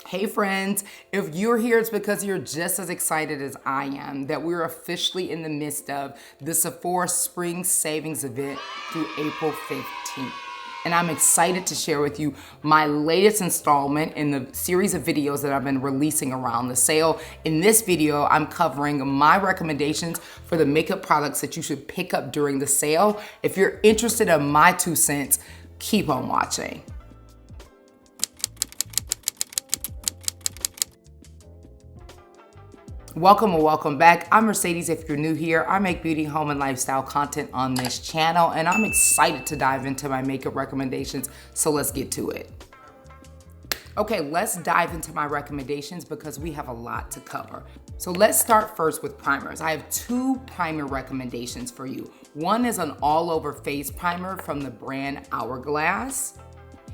Hey friends, if you're here, it's because you're just as excited as I am that we're officially in the midst of the Sephora Spring Savings Event through April 15th. And I'm excited to share with you my latest installment in the series of videos that I've been releasing around the sale. In this video, I'm covering my recommendations for the makeup products that you should pick up during the sale. If you're interested in my 2 cents, keep on watching. Welcome or welcome back. I'm Mercedes. If you're new here, I make beauty, home, and lifestyle content on this channel, and I'm excited to dive into my makeup recommendations, so let's get to it. Okay, let's dive into my recommendations because we have a lot to cover. So let's start first with primers. I have 2 primer recommendations for you. One is an all-over face primer from the brand Hourglass.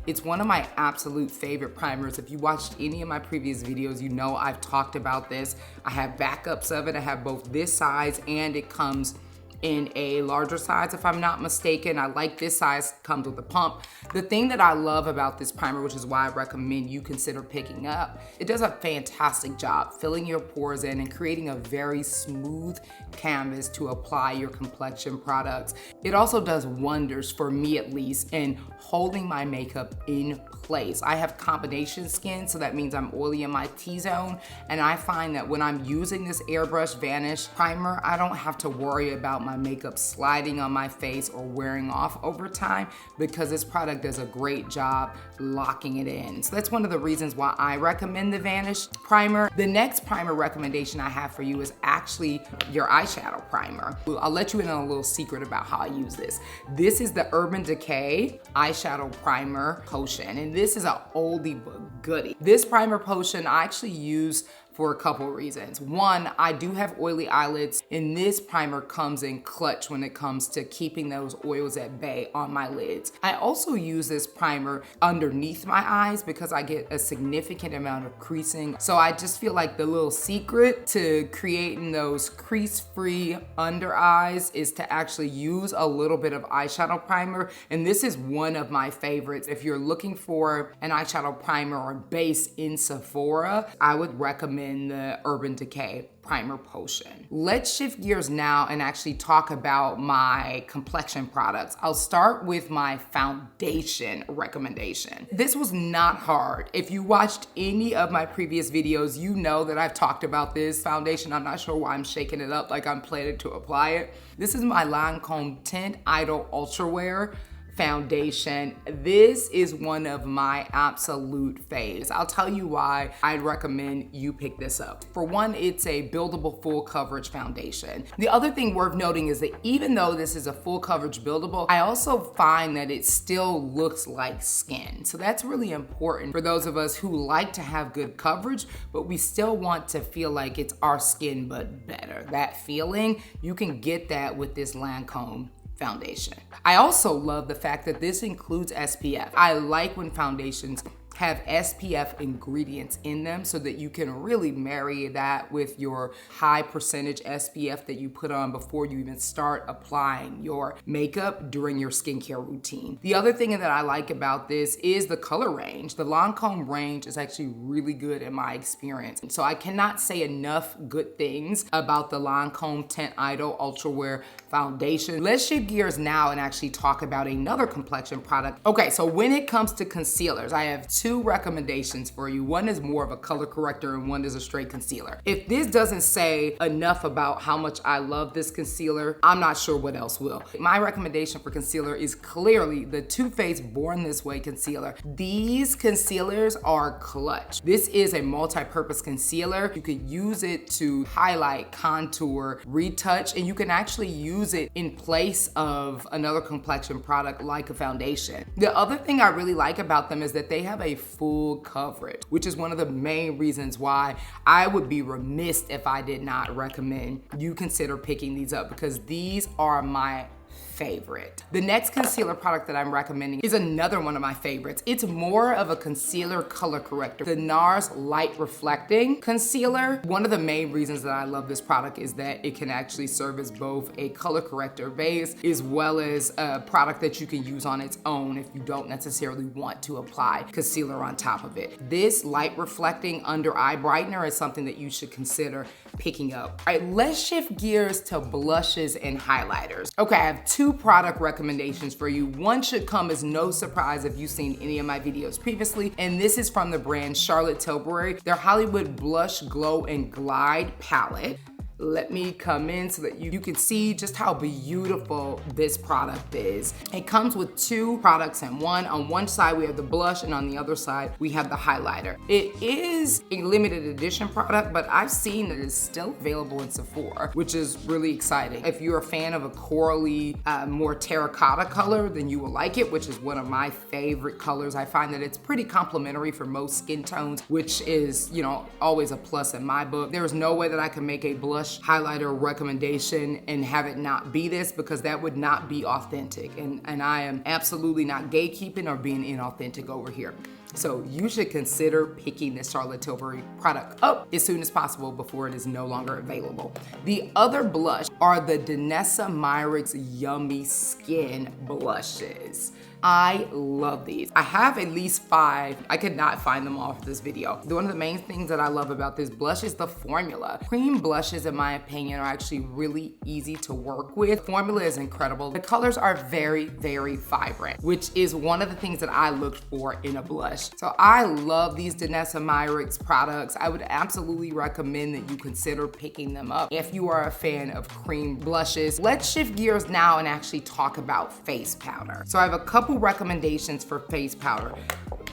It's one of my absolute favorite primers. If you watched any of my previous videos, you know I've talked about this. I have backups of it. I have both this size and it comes in a larger size, if I'm not mistaken. I like this size, comes with a pump. The thing that I love about this primer, which is why I recommend you consider picking up, it does a fantastic job filling your pores in and creating a very smooth canvas to apply your complexion products. It also does wonders, for me at least, in holding my makeup in place. I have combination skin, so that means I'm oily in my T-zone, and I find that when I'm using this Airbrush Vanish primer, I don't have to worry about my makeup sliding on my face or wearing off over time because this product does a great job locking it in. So that's one of the reasons why I recommend the Vanish primer. The next primer recommendation I have for you is actually your eyeshadow primer. I'll let you in on a little secret about how I use this. This is the Urban Decay eyeshadow primer potion, and this is an oldie but goodie. This primer potion I actually use for a couple reasons. One, I do have oily eyelids, and this primer comes in clutch when it comes to keeping those oils at bay on my lids. I also use this primer underneath my eyes because I get a significant amount of creasing. So I just feel like the little secret to creating those crease-free under eyes is to actually use a little bit of eyeshadow primer, and this is one of my favorites. If you're looking for an eyeshadow primer or base in Sephora, I would recommend the Urban Decay primer potion. Let's shift gears now and actually talk about my complexion products. I'll start with my foundation recommendation. This was not hard. If you watched any of my previous videos, you know that I've talked about this foundation. I'm not sure why I'm shaking it up like I'm planning to apply it. This is my Lancome Tint Idol Ultra Wear foundation. This is one of my absolute faves. I'll tell you why I'd recommend you pick this up. For one, it's a buildable full coverage foundation. The other thing worth noting is that even though this is a full coverage buildable, I also find that it still looks like skin. So that's really important for those of us who like to have good coverage, but we still want to feel like it's our skin but better. That feeling, you can get that with this Lancome foundation. I also love the fact that this includes SPF. I like when foundations have SPF ingredients in them so that you can really marry that with your high percentage SPF that you put on before you even start applying your makeup during your skincare routine. The other thing that I like about this is the color range. The Lancome range is actually really good in my experience. So I cannot say enough good things about the Lancome Tint Idol Ultra Wear foundation. Let's shift gears now and actually talk about another complexion product. Okay, so when it comes to concealers, I have 2 recommendations for you. One is more of a color corrector and one is a straight concealer. If this doesn't say enough about how much I love this concealer, I'm not sure what else will. My recommendation for concealer is clearly the Too Faced Born This Way concealer. These concealers are clutch. This is a multi-purpose concealer. You can use it to highlight, contour, retouch, and you can actually use it in place of another complexion product like a foundation. The other thing I really like about them is that they have a full coverage, which is one of the main reasons why I would be remiss if I did not recommend you consider picking these up, because these are my favorite. The next concealer product that I'm recommending is another one of my favorites. It's more of a concealer color corrector. The NARS Light Reflecting Concealer. One of the main reasons that I love this product is that it can actually serve as both a color corrector base as well as a product that you can use on its own if you don't necessarily want to apply concealer on top of it. This light reflecting under eye brightener is something that you should consider picking up. All right, let's shift gears to blushes and highlighters. Okay, I have two product recommendations for you. One should come as no surprise if you've seen any of my videos previously, and this is from the brand Charlotte Tilbury, their Hollywood Blush Glow and Glide palette. Let me come in so that you can see just how beautiful this product is. It comes with two products in one. On one side, we have the blush, and on the other side, we have the highlighter. It is a limited edition product, but I've seen that it's still available in Sephora, which is really exciting. If you're a fan of a corally, more terracotta color, then you will like it, which is one of my favorite colors. I find that it's pretty complimentary for most skin tones, which is, you know, always a plus in my book. There's no way that I can make a blush highlighter recommendation and have it not be this, because that would not be authentic, and I am absolutely not gatekeeping or being inauthentic over here. So you should consider picking this Charlotte Tilbury product up as soon as possible before it is no longer available. The other blush are the Danessa Myricks Yummy Skin blushes. I love these. I have at least 5. I could not find them all for this video. One of the main things that I love about this blush is the formula. Cream blushes, in my opinion, are actually really easy to work with. The formula is incredible. The colors are very, very vibrant, which is one of the things that I looked for in a blush. So I love these Danessa Myricks products. I would absolutely recommend that you consider picking them up if you are a fan of cream blushes. Let's shift gears now and actually talk about face powder. So I have a couple recommendations for face powder,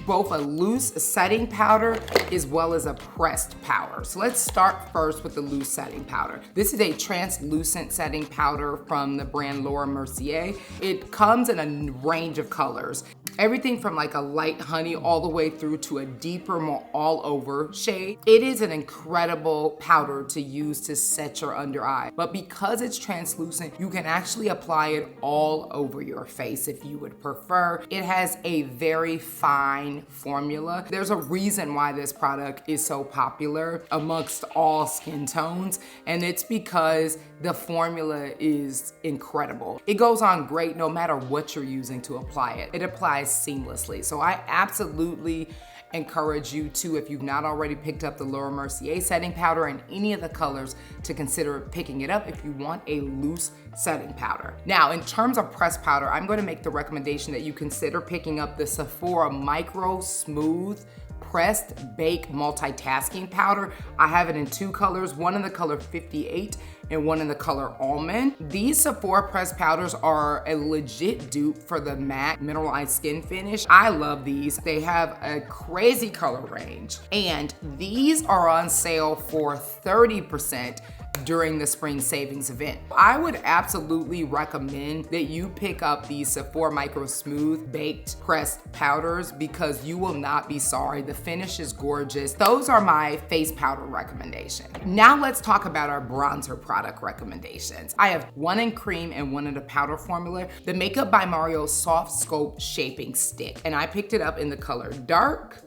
both a loose setting powder as well as a pressed powder. So let's start first with the loose setting powder. This is a translucent setting powder from the brand Laura Mercier. It comes in a range of colors. Everything from like a light honey all the way through to a deeper, more all over shade. It is an incredible powder to use to set your under eye, but because it's translucent, you can actually apply it all over your face if you would prefer. It has a very fine formula. There's a reason why this product is so popular amongst all skin tones, and it's because the formula is incredible. It goes on great no matter what you're using to apply it. It applies seamlessly. So I absolutely encourage you to, if you've not already picked up the Laura Mercier setting powder in any of the colors, to consider picking it up if you want a loose setting powder. Now, in terms of pressed powder, I'm going to make the recommendation that you consider picking up the Sephora Micro Smooth Pressed Bake Multitasking Powder. I have it in 2 colors, one in the color 58 and one in the color Almond. These Sephora pressed powders are a legit dupe for the matte mineralized skin finish. I love these. They have a crazy color range, and these are on sale for 30% during the spring savings event. I would absolutely recommend that you pick up these Sephora Micro Smooth Baked Pressed Powders because you will not be sorry. The finish is gorgeous. Those are my face powder recommendations. Now let's talk about our bronzer product recommendations. I have one in cream and one in a powder formula. The Makeup by Mario Soft Scope Shaping Stick, and I picked it up in the color dark.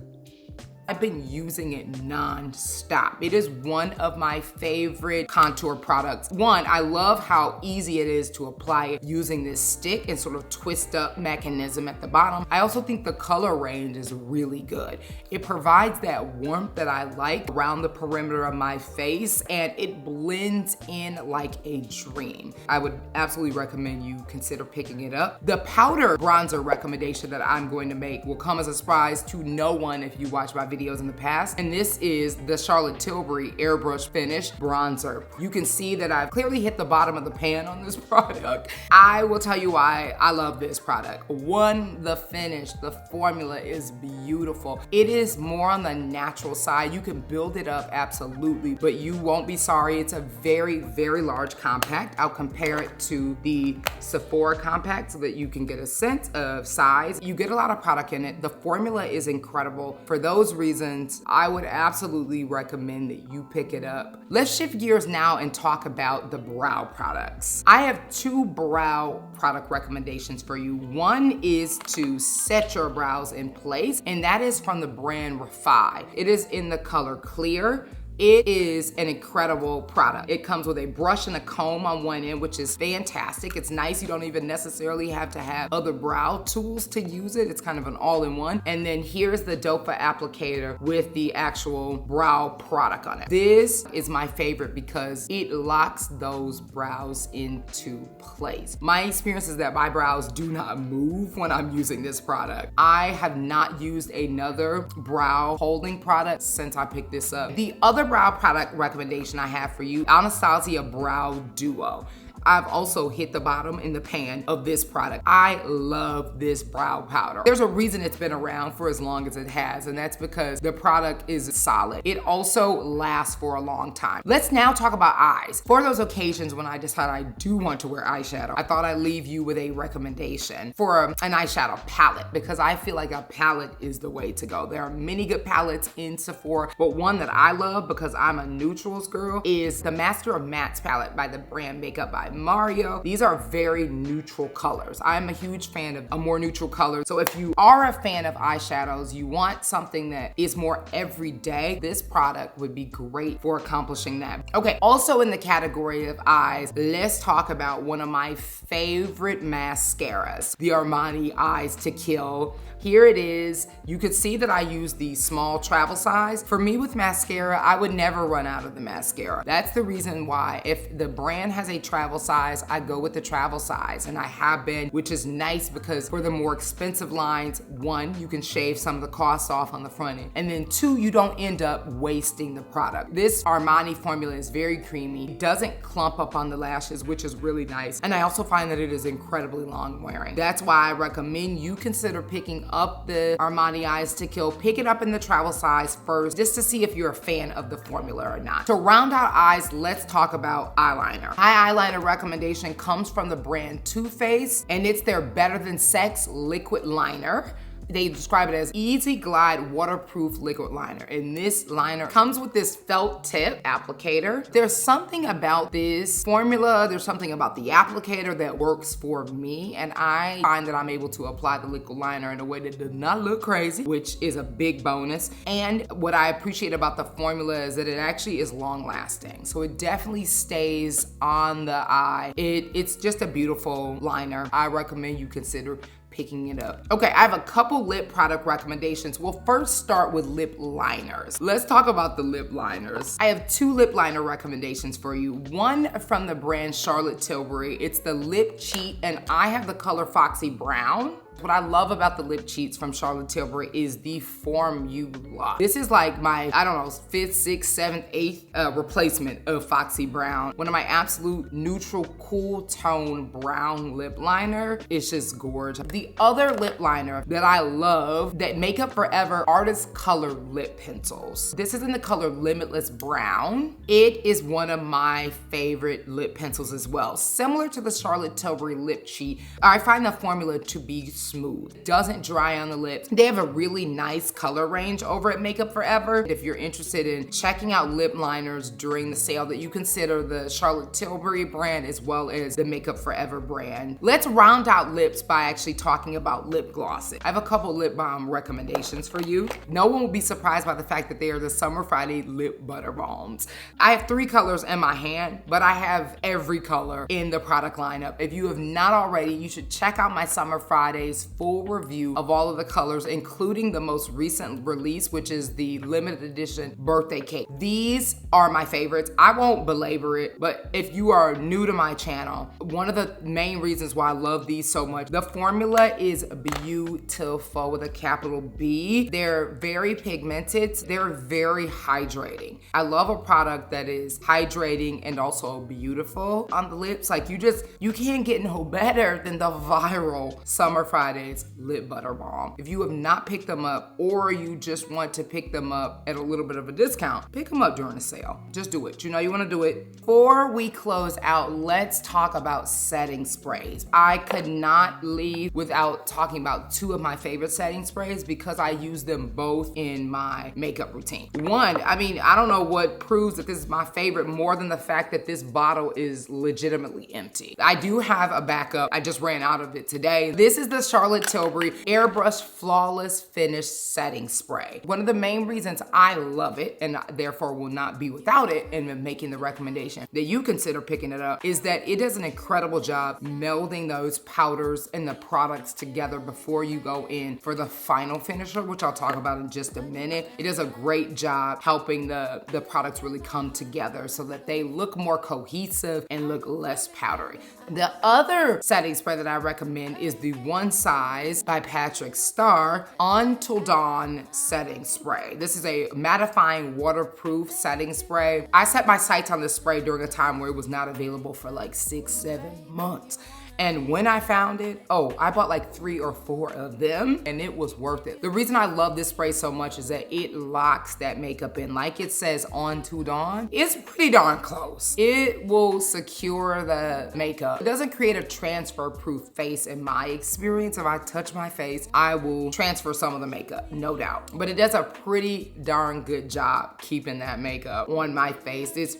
I've been using it non-stop. It is one of my favorite contour products. One, I love how easy it is to apply it using this stick and sort of twist up mechanism at the bottom. I also think the color range is really good. It provides that warmth that I like around the perimeter of my face, and it blends in like a dream. I would absolutely recommend you consider picking it up. The powder bronzer recommendation that I'm going to make will come as a surprise to no one if you watch my videos in the past, and this is the Charlotte Tilbury Airbrush Finish Bronzer. You can see that I've clearly hit the bottom of the pan on this product. I will tell you why I love this product. One, the finish, the formula is beautiful. It is more on the natural side. You can build it up, absolutely, but you won't be sorry. It's a very, very large compact. I'll compare it to the Sephora compact so that you can get a sense of size. You get a lot of product in it. The formula is incredible. For those reasons, I would absolutely recommend that you pick it up. Let's shift gears now and talk about the brow products. I have 2 brow product recommendations for you. One is to set your brows in place, and that is from the brand Refi. It is in the color clear. It is an incredible product. It comes with a brush and a comb on one end, which is fantastic. It's nice. You don't even necessarily have to have other brow tools to use it. It's kind of an all-in-one. And then here's the dofa applicator with the actual brow product on it. This is my favorite because it locks those brows into place. My experience is that my brows do not move when I'm using this product. I have not used another brow holding product since I picked this up. The other brow product recommendation I have for you, Anastasia Brow Duo. I've also hit the bottom in the pan of this product. I love this brow powder. There's a reason it's been around for as long as it has, and that's because the product is solid. It also lasts for a long time. Let's now talk about eyes. For those occasions when I decide I do want to wear eyeshadow, I thought I'd leave you with a recommendation for an eyeshadow palette, because I feel like a palette is the way to go. There are many good palettes in Sephora, but one that I love because I'm a neutrals girl is the Master of Mattes palette by the brand Makeup by Mario. These are very neutral colors. I'm a huge fan of a more neutral color. So if you are a fan of eyeshadows, you want something that is more everyday, this product would be great for accomplishing that. Okay, also in the category of eyes, let's talk about one of my favorite mascaras, the Armani Eyes to Kill. Here it is. You could see that I use the small travel size. For me with mascara, I would never run out of the mascara. That's the reason why if the brand has a travel size, I go with the travel size, and I have been, which is nice because for the more expensive lines, 1, you can shave some of the costs off on the front end, and then 2, you don't end up wasting the product. This Armani formula is very creamy. It doesn't clump up on the lashes, which is really nice, and I also find that it is incredibly long wearing. That's why I recommend you consider picking up the Armani Eyes to Kill. Pick it up in the travel size first, just to see if you're a fan of the formula or not. To round out eyes, let's talk about eyeliner. My eyeliner recommendation comes from the brand Too Faced, and it's their Better Than Sex liquid liner. They describe it as Easy Glide Waterproof Liquid Liner. And this liner comes with this felt tip applicator. There's something about this formula, there's something about the applicator that works for me. And I find that I'm able to apply the liquid liner in a way that does not look crazy, which is a big bonus. And what I appreciate about the formula is that it actually is long lasting. So it definitely stays on the eye. It's just a beautiful liner. I recommend you consider picking it up. Okay, I have a couple lip product recommendations. We'll first start with lip liners. Let's talk about the lip liners. I have 2 lip liner recommendations for you. One from the brand Charlotte Tilbury. It's the Lip Cheat, and I have the color Foxy Brown. What I love about the lip cheats from Charlotte Tilbury is the formula. This is like my, I don't know, 5th, 6th, 7th, 8th replacement of Foxy Brown. One of my absolute neutral, cool tone brown lip liner. It's just gorgeous. The other lip liner that I love, that Makeup Forever Artist Color Lip Pencils. This is in the color Limitless Brown. It is one of my favorite lip pencils as well. Similar to the Charlotte Tilbury Lip Cheat, I find the formula to be smooth. Doesn't dry on the lips. They have a really nice color range over at Makeup Forever. If you're interested in checking out lip liners during the sale, that you consider the Charlotte Tilbury brand as well as the Makeup Forever brand. Let's round out lips by actually talking about lip glosses. I have a couple lip balm recommendations for you. No one will be surprised by the fact that they are the Summer Friday lip butter balms. I have 3 colors in my hand, but I have every color in the product lineup. If you have not already, you should check out my Summer Fridays full review of all of the colors, including the most recent release, which is the limited edition birthday cake. These are my favorites. I won't belabor it, but if you are new to my channel, one of the main reasons why I love these so much, the formula is beautiful with a capital B. They're very pigmented. They're very hydrating. I love a product that is hydrating and also beautiful on the lips. Like you can't get no better than the viral Summer Friday Friday's Lip Butter Balm. If you have not picked them up, or you just want to pick them up at a little bit of a discount, pick them up during the sale. Just do it. You know you want to do it. Before we close out, let's talk about setting sprays. I could not leave without talking about two of my favorite setting sprays because I use them both in my makeup routine. One, I mean, I don't know what proves that this is my favorite more than the fact that this bottle is legitimately empty. I do have a backup. I just ran out of it today. This is the Charlotte Tilbury Airbrush Flawless Finish Setting Spray. One of the main reasons I love it, and therefore will not be without it in making the recommendation that you consider picking it up, is that it does an incredible job melding those powders and the products together before you go in for the final finisher, which I'll talk about in just a minute. It does a great job helping the products really come together so that they look more cohesive and look less powdery. The other setting spray that I recommend is the One Size by Patrick Starr Until Dawn Setting Spray. This is a mattifying waterproof setting spray. I set my sights on this spray during a time where it was not available for like 6-7 months. And when I found it, I bought like 3 or 4 of them and it was worth it. The reason I love this spray so much is that it locks that makeup in. Like it says on to dawn, it's pretty darn close. It will secure the makeup. It doesn't create a transfer proof face in my experience. If I touch my face, I will transfer some of the makeup, no doubt. But it does a pretty darn good job keeping that makeup on my face. It's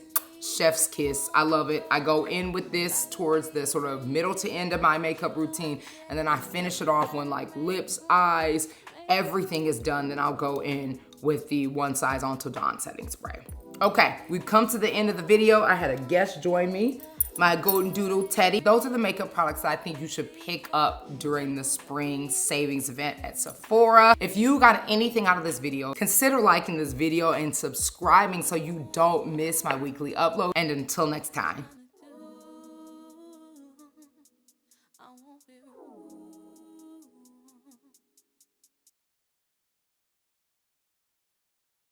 chef's kiss. I love it. I go in with this towards the sort of middle to end of my makeup routine, and then I finish it off when like lips, eyes, everything is done. Then I'll go in with the One Size Until Dawn setting spray. Okay, we've come to the end of the video. I had a guest join me, my Golden Doodle Teddy. Those are the makeup products that I think you should pick up during the spring savings event at Sephora. If you got anything out of this video, consider liking this video and subscribing so you don't miss my weekly upload. And until next time.